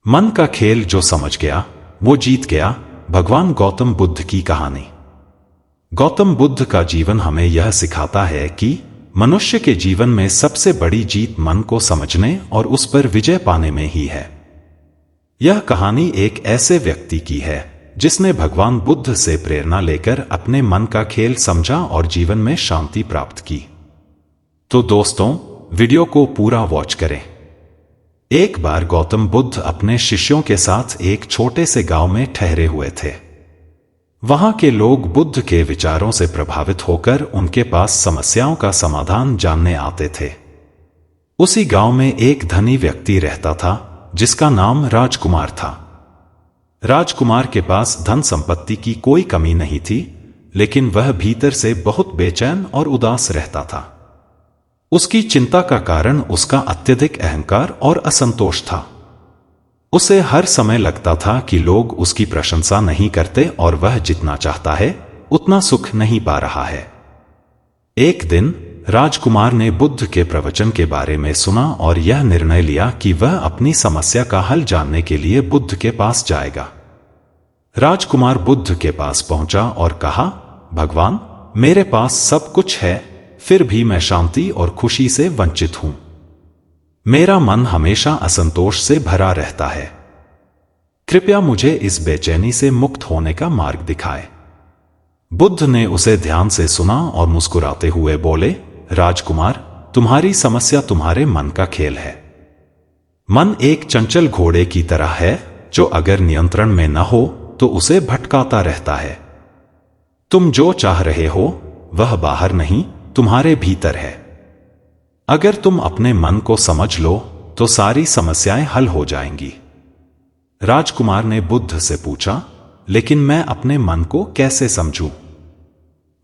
मन का खेल जो समझ गया वो जीत गया। भगवान गौतम बुद्ध की कहानी। गौतम बुद्ध का जीवन हमें यह सिखाता है कि मनुष्य के जीवन में सबसे बड़ी जीत मन को समझने और उस पर विजय पाने में ही है। यह कहानी एक ऐसे व्यक्ति की है जिसने भगवान बुद्ध से प्रेरणा लेकर अपने मन का खेल समझा और जीवन में शांति प्राप्त की। तो दोस्तों, वीडियो को पूरा वॉच करें। एक बार गौतम बुद्ध अपने शिष्यों के साथ एक छोटे से गांव में ठहरे हुए थे। वहां के लोग बुद्ध के विचारों से प्रभावित होकर उनके पास समस्याओं का समाधान जानने आते थे। उसी गांव में एक धनी व्यक्ति रहता था जिसका नाम राजकुमार था। राजकुमार के पास धन संपत्ति की कोई कमी नहीं थी, लेकिन वह भीतर से बहुत बेचैन और उदास रहता था। उसकी चिंता का कारण उसका अत्यधिक अहंकार और असंतोष था। उसे हर समय लगता था कि लोग उसकी प्रशंसा नहीं करते और वह जितना चाहता है उतना सुख नहीं पा रहा है। एक दिन राजकुमार ने बुद्ध के प्रवचन के बारे में सुना और यह निर्णय लिया कि वह अपनी समस्या का हल जानने के लिए बुद्ध के पास जाएगा। राजकुमार बुद्ध के पास पहुंचा और कहा, भगवान, मेरे पास सब कुछ है, फिर भी मैं शांति और खुशी से वंचित हूं। मेरा मन हमेशा असंतोष से भरा रहता है। कृपया मुझे इस बेचैनी से मुक्त होने का मार्ग दिखाएं। बुद्ध ने उसे ध्यान से सुना और मुस्कुराते हुए बोले, राजकुमार, तुम्हारी समस्या तुम्हारे मन का खेल है। मन एक चंचल घोड़े की तरह है जो अगर नियंत्रण में न हो तो उसे भटकाता रहता है। तुम जो चाह रहे हो वह बाहर नहीं, तुम्हारे भीतर है। अगर तुम अपने मन को समझ लो तो सारी समस्याएं हल हो जाएंगी। राजकुमार ने बुद्ध से पूछा, लेकिन मैं अपने मन को कैसे समझूं?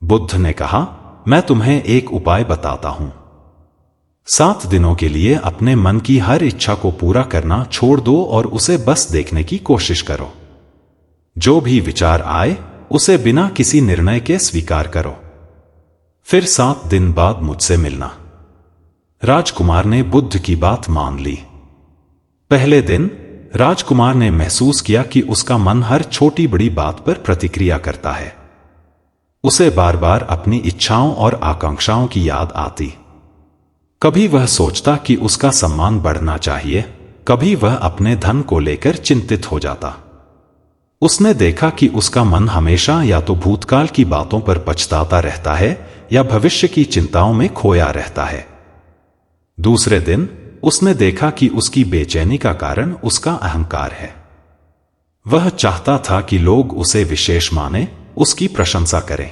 बुद्ध ने कहा, मैं तुम्हें एक उपाय बताता हूं। 7 दिनों के लिए अपने मन की हर इच्छा को पूरा करना छोड़ दो और उसे बस देखने की कोशिश करो। जो भी विचार आए उसे बिना किसी निर्णय के स्वीकार करो। फिर 7 दिन बाद मुझसे मिलना। राजकुमार ने बुद्ध की बात मान ली। पहले दिन राजकुमार ने महसूस किया कि उसका मन हर छोटी बड़ी बात पर प्रतिक्रिया करता है। उसे बार बार अपनी इच्छाओं और आकांक्षाओं की याद आती। कभी वह सोचता कि उसका सम्मान बढ़ना चाहिए, कभी वह अपने धन को लेकर चिंतित हो जाता। उसने देखा कि उसका मन हमेशा या तो भूतकाल की बातों पर पछताता रहता है या भविष्य की चिंताओं में खोया रहता है। दूसरे दिन उसने देखा कि उसकी बेचैनी का कारण उसका अहंकार है। वह चाहता था कि लोग उसे विशेष माने, उसकी प्रशंसा करें।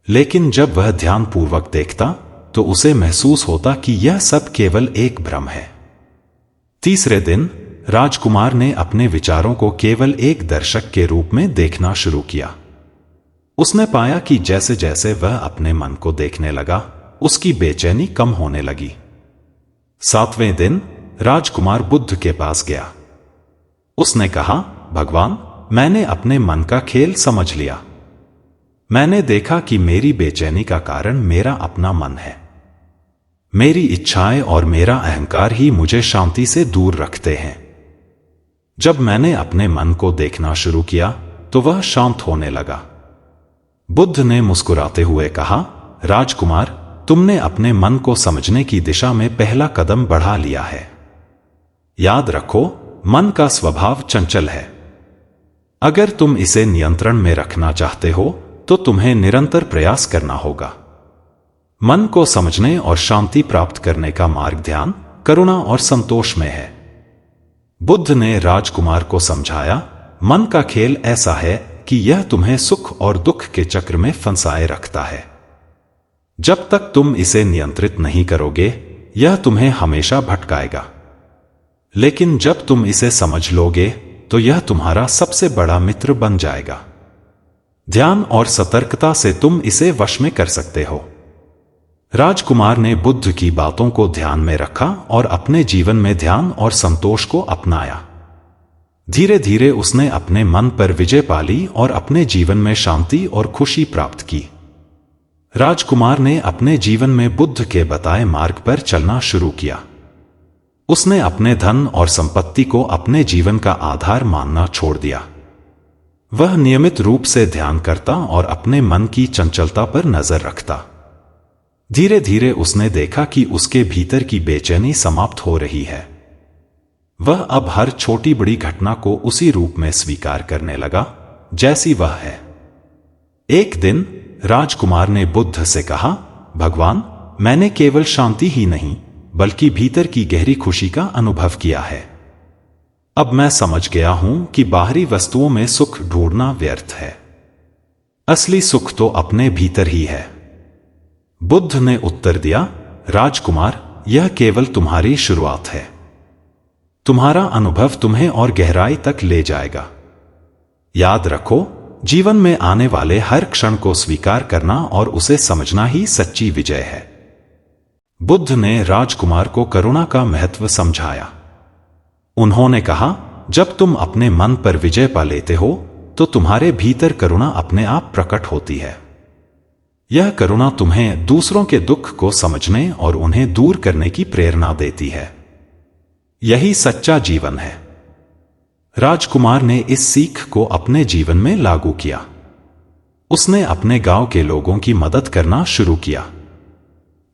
लेकिन जब वह ध्यानपूर्वक देखता तो उसे महसूस होता कि यह सब केवल एक भ्रम है। तीसरे दिन राजकुमार ने अपने विचारों को केवल एक दर्शक के रूप में देखना शुरू किया। उसने पाया कि जैसे जैसे वह अपने मन को देखने लगा, उसकी बेचैनी कम होने लगी। 7वें दिन राजकुमार बुद्ध के पास गया। उसने कहा, भगवान, मैंने अपने मन का खेल समझ लिया। मैंने देखा कि मेरी बेचैनी का कारण मेरा अपना मन है। मेरी इच्छाएं और मेरा अहंकार ही मुझे शांति से दूर रखते हैं। जब मैंने अपने मन को देखना शुरू किया तो वह शांत होने लगा। बुद्ध ने मुस्कुराते हुए कहा, राजकुमार, तुमने अपने मन को समझने की दिशा में पहला कदम बढ़ा लिया है। याद रखो, मन का स्वभाव चंचल है। अगर तुम इसे नियंत्रण में रखना चाहते हो तो तुम्हें निरंतर प्रयास करना होगा। मन को समझने और शांति प्राप्त करने का मार्ग ध्यान, करुणा और संतोष में है। बुद्ध ने राजकुमार को समझाया, मन का खेल ऐसा है कि यह तुम्हें सुख और दुख के चक्र में फंसाए रखता है। जब तक तुम इसे नियंत्रित नहीं करोगे, यह तुम्हें हमेशा भटकाएगा। लेकिन जब तुम इसे समझ लोगे तो यह तुम्हारा सबसे बड़ा मित्र बन जाएगा। ध्यान और सतर्कता से तुम इसे वश में कर सकते हो। राजकुमार ने बुद्ध की बातों को ध्यान में रखा और अपने जीवन में ध्यान और संतोष को अपनाया। धीरे धीरे उसने अपने मन पर विजय पा ली और अपने जीवन में शांति और खुशी प्राप्त की। राजकुमार ने अपने जीवन में बुद्ध के बताए मार्ग पर चलना शुरू किया। उसने अपने धन और संपत्ति को अपने जीवन का आधार मानना छोड़ दिया। वह नियमित रूप से ध्यान करता और अपने मन की चंचलता पर नजर रखता। धीरे धीरे उसने देखा कि उसके भीतर की बेचैनी समाप्त हो रही है। वह अब हर छोटी बड़ी घटना को उसी रूप में स्वीकार करने लगा जैसी वह है। एक दिन राजकुमार ने बुद्ध से कहा, भगवान, मैंने केवल शांति ही नहीं बल्कि भीतर की गहरी खुशी का अनुभव किया है। अब मैं समझ गया हूं कि बाहरी वस्तुओं में सुख ढूंढना व्यर्थ है। असली सुख तो अपने भीतर ही है। बुद्ध ने उत्तर दिया, राजकुमार, यह केवल तुम्हारी शुरुआत है। तुम्हारा अनुभव तुम्हें और गहराई तक ले जाएगा। याद रखो, जीवन में आने वाले हर क्षण को स्वीकार करना और उसे समझना ही सच्ची विजय है। बुद्ध ने राजकुमार को करुणा का महत्व समझाया। उन्होंने कहा, जब तुम अपने मन पर विजय पा लेते हो तो तुम्हारे भीतर करुणा अपने आप प्रकट होती है। यह करुणा तुम्हें दूसरों के दुख को समझने और उन्हें दूर करने की प्रेरणा देती है। यही सच्चा जीवन है। राजकुमार ने इस सीख को अपने जीवन में लागू किया। उसने अपने गांव के लोगों की मदद करना शुरू किया।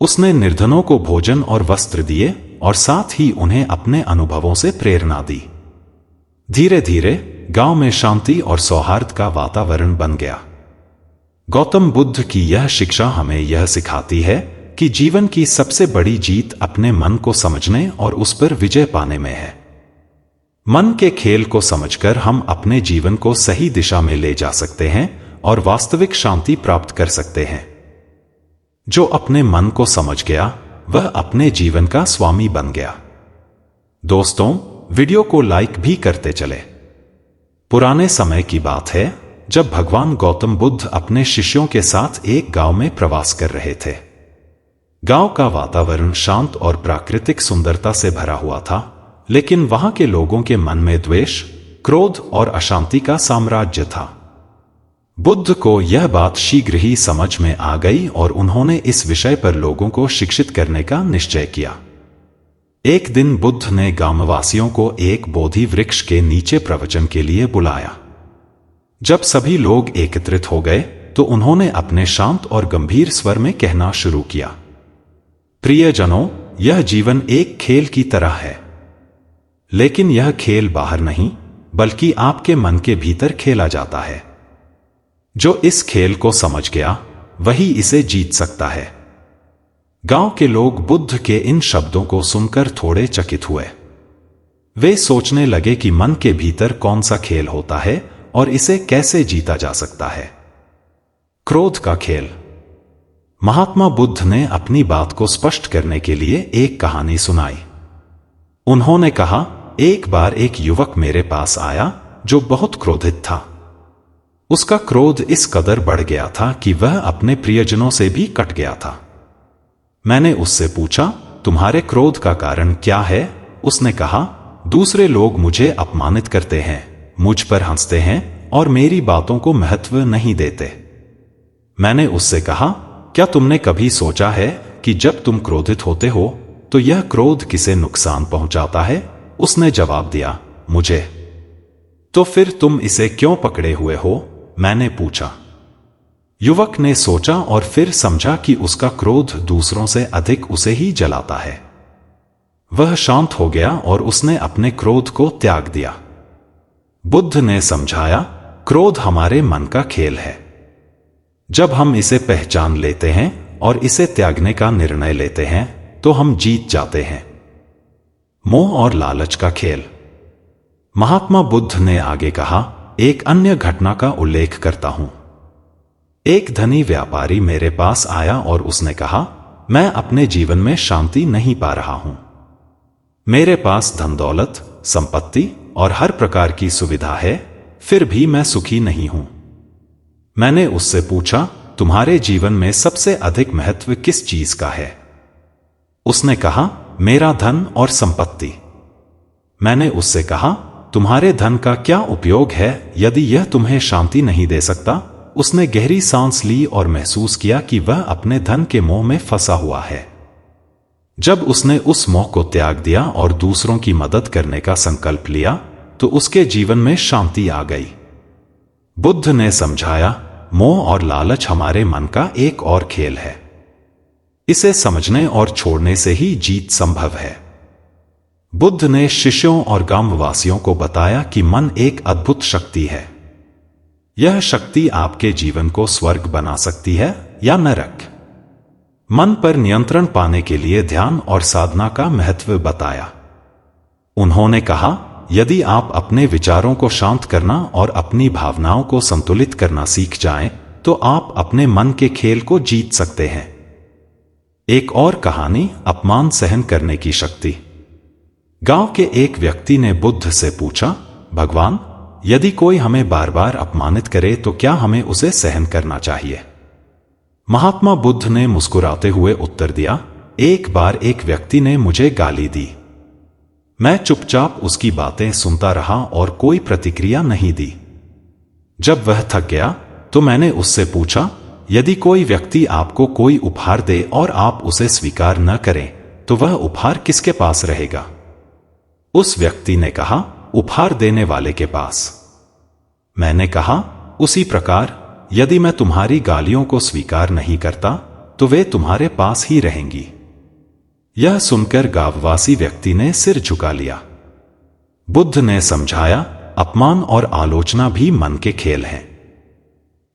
उसने निर्धनों को भोजन और वस्त्र दिए और साथ ही उन्हें अपने अनुभवों से प्रेरणा दी। धीरे धीरे गांव में शांति और सौहार्द का वातावरण बन गया। गौतम बुद्ध की यह शिक्षा हमें यह सिखाती है कि जीवन की सबसे बड़ी जीत अपने मन को समझने और उस पर विजय पाने में है। मन के खेल को समझकर हम अपने जीवन को सही दिशा में ले जा सकते हैं और वास्तविक शांति प्राप्त कर सकते हैं। जो अपने मन को समझ गया वह अपने जीवन का स्वामी बन गया। दोस्तों, वीडियो को लाइक भी करते चले। पुराने समय की बात है जब भगवान गौतम बुद्ध अपने शिष्यों के साथ एक गांव में प्रवास कर रहे थे। गांव का वातावरण शांत और प्राकृतिक सुंदरता से भरा हुआ था, लेकिन वहां के लोगों के मन में द्वेष, क्रोध और अशांति का साम्राज्य था। बुद्ध को यह बात शीघ्र ही समझ में आ गई और उन्होंने इस विषय पर लोगों को शिक्षित करने का निश्चय किया। एक दिन बुद्ध ने गांववासियों को एक बोधि वृक्ष के नीचे प्रवचन के लिए बुलाया। जब सभी लोग एकत्रित हो गए तो उन्होंने अपने शांत और गंभीर स्वर में कहना शुरू किया, प्रियजनों, यह जीवन एक खेल की तरह है, लेकिन यह खेल बाहर नहीं बल्कि आपके मन के भीतर खेला जाता है। जो इस खेल को समझ गया वही इसे जीत सकता है। गांव के लोग बुद्ध के इन शब्दों को सुनकर थोड़े चकित हुए। वे सोचने लगे कि मन के भीतर कौन सा खेल होता है और इसे कैसे जीता जा सकता है। क्रोध का खेल। महात्मा बुद्ध ने अपनी बात को स्पष्ट करने के लिए एक कहानी सुनाई। उन्होंने कहा, एक बार एक युवक मेरे पास आया जो बहुत क्रोधित था। उसका क्रोध इस कदर बढ़ गया था कि वह अपने प्रियजनों से भी कट गया था। मैंने उससे पूछा, तुम्हारे क्रोध का कारण क्या है? उसने कहा, दूसरे लोग मुझे अपमानित करते हैं, मुझ पर हंसते हैं और मेरी बातों को महत्व नहीं देते। मैंने उससे कहा, क्या तुमने कभी सोचा है कि जब तुम क्रोधित होते हो तो यह क्रोध किसे नुकसान पहुंचाता है? उसने जवाब दिया, मुझे। तो फिर तुम इसे क्यों पकड़े हुए हो? मैंने पूछा। युवक ने सोचा और फिर समझा कि उसका क्रोध दूसरों से अधिक उसे ही जलाता है। वह शांत हो गया और उसने अपने क्रोध को त्याग दिया। बुद्ध ने समझाया, क्रोध हमारे मन का खेल है। जब हम इसे पहचान लेते हैं और इसे त्यागने का निर्णय लेते हैं तो हम जीत जाते हैं। मोह और लालच का खेल। महात्मा बुद्ध ने आगे कहा, एक अन्य घटना का उल्लेख करता हूं। एक धनी व्यापारी मेरे पास आया और उसने कहा, मैं अपने जीवन में शांति नहीं पा रहा हूं। मेरे पास धन दौलत, संपत्ति और हर प्रकार की सुविधा है, फिर भी मैं सुखी नहीं हूं। मैंने उससे पूछा, तुम्हारे जीवन में सबसे अधिक महत्व किस चीज का है? उसने कहा, मेरा धन और संपत्ति। मैंने उससे कहा, तुम्हारे धन का क्या उपयोग है यदि यह तुम्हें शांति नहीं दे सकता? उसने गहरी सांस ली और महसूस किया कि वह अपने धन के मोह में फंसा हुआ है। जब उसने उस मोह को त्याग दिया और दूसरों की मदद करने का संकल्प लिया तो उसके जीवन में शांति आ गई। बुद्ध ने समझाया, मोह और लालच हमारे मन का एक और खेल है। इसे समझने और छोड़ने से ही जीत संभव है। बुद्ध ने शिष्यों और ग्रामवासियों को बताया कि मन एक अद्भुत शक्ति है। यह शक्ति आपके जीवन को स्वर्ग बना सकती है या नरक। मन पर नियंत्रण पाने के लिए ध्यान और साधना का महत्व बताया। उन्होंने कहा, यदि आप अपने विचारों को शांत करना और अपनी भावनाओं को संतुलित करना सीख जाएं, तो आप अपने मन के खेल को जीत सकते हैं। एक और कहानी, अपमान सहन करने की शक्ति। गांव के एक व्यक्ति ने बुद्ध से पूछा, भगवान, यदि कोई हमें बार बार अपमानित करे तो क्या हमें उसे सहन करना चाहिए? महात्मा बुद्ध ने मुस्कुराते हुए उत्तर दिया, एक बार एक व्यक्ति ने मुझे गाली दी। मैं चुपचाप उसकी बातें सुनता रहा और कोई प्रतिक्रिया नहीं दी। जब वह थक गया तो मैंने उससे पूछा, यदि कोई व्यक्ति आपको कोई उपहार दे और आप उसे स्वीकार न करें तो वह उपहार किसके पास रहेगा? उस व्यक्ति ने कहा, उपहार देने वाले के पास। मैंने कहा, उसी प्रकार यदि मैं तुम्हारी गालियों को स्वीकार नहीं करता तो वे तुम्हारे पास ही रहेंगी। यह सुनकर गांववासी व्यक्ति ने सिर झुका लिया। बुद्ध ने समझाया, अपमान और आलोचना भी मन के खेल हैं।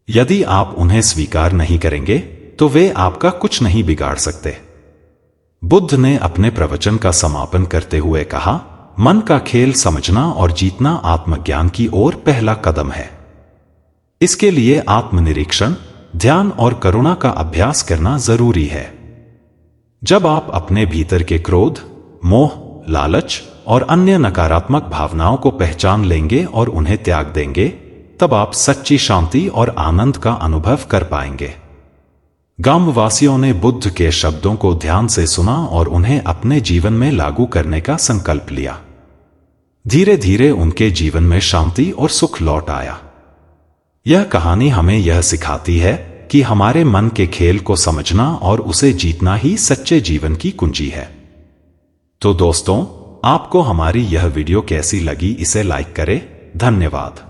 यदि आप उन्हें स्वीकार नहीं करेंगे तो वे आपका कुछ नहीं बिगाड़ सकते। बुद्ध ने अपने प्रवचन का समापन करते हुए कहा, मन का खेल समझना और जीतना आत्मज्ञान की ओर पहला कदम है। इसके लिए आत्मनिरीक्षण, ध्यान और करुणा का अभ्यास करना जरूरी है। जब आप अपने भीतर के क्रोध, मोह, लालच और अन्य नकारात्मक भावनाओं को पहचान लेंगे और उन्हें त्याग देंगे, तब आप सच्ची शांति और आनंद का अनुभव कर पाएंगे। गांववासियों ने बुद्ध के शब्दों को ध्यान से सुना और उन्हें अपने जीवन में लागू करने का संकल्प लिया। धीरे धीरे उनके जीवन में शांति और सुख लौट आया। यह कहानी हमें यह सिखाती है कि हमारे मन के खेल को समझना और उसे जीतना ही सच्चे जीवन की कुंजी है। तो दोस्तों, आपको हमारी यह वीडियो कैसी लगी, इसे लाइक करें। धन्यवाद।